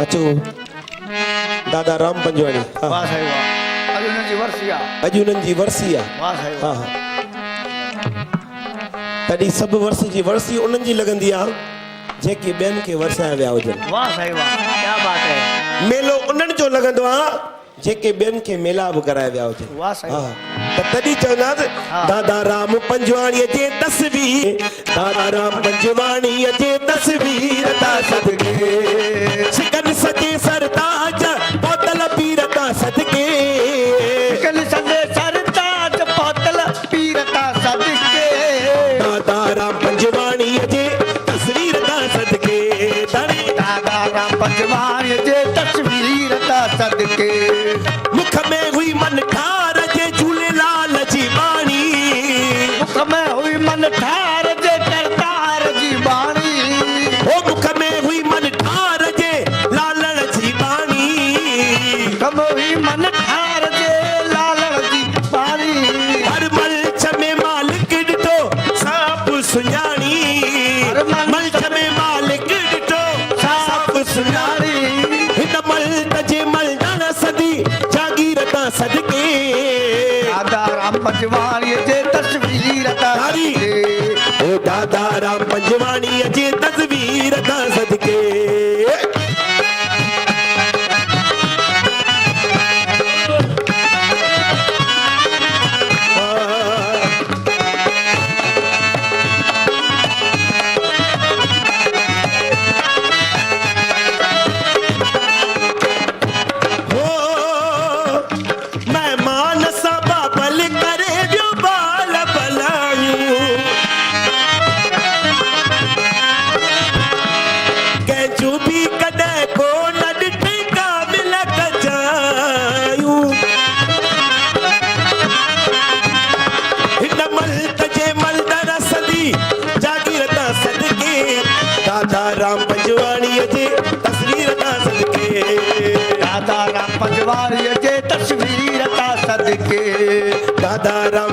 अचो दादा राम पंजवाणी वाह साईं वाह अॼु हुननि जी वरसी आहे अॼु हुननि जी वरसी आहे वाह साईं हा हा तॾहिं सभु वर्ष जी वरसी उन्हनि जी लॻंदी आहे जेके ॿियनि खे वरसाया विया हुजनि वाह साईं वाह क्या बात है मेलो उन्हनि जो लॻंदो आहे जेके ॿियनि खे मेला बि कराए विया हुजनि वाह साईं हा त तॾहिं चवंदासीं दादा राम पंजवाणीअ जे तस्वीर दादा राम पंजवाणीअ जे तस्वीर ता सदके शिकन सजे सरताज बोतल पीर ता सदके कल सजे सरताज बोतल पीर ता सदके दादा राम पंजवाणीअ जे तस्वीर ता सदके दादा राम पंजवाणीअ जे तस्वीर ता सदके मुख में हुई मन ठार जे झूलेलाल जी बाणी मुख में हुई मन ठार जे करतार जी बाणी ओ मुख में हुई मन ठार जे लालण जी बाणी कम हुई मन ठार जे लालण जी बाणी हर मलच में मालिक ॾिठो साप सुञाणी मलच में मालिक ॾिठो साप सुञाणी हिन मलत जे मलदान सदी जागीर तां सदके दादा राम पंजवाणीअ जे तस्वीर ता सदके ओ दादा राम पंजवाणीअ जे तस्वीर तां सदके दादा राम पंजवाणीअ जे तस्वीर तां सदके दादा राम पंजवाणीअ जे तस्वीर ता सदके दादा राम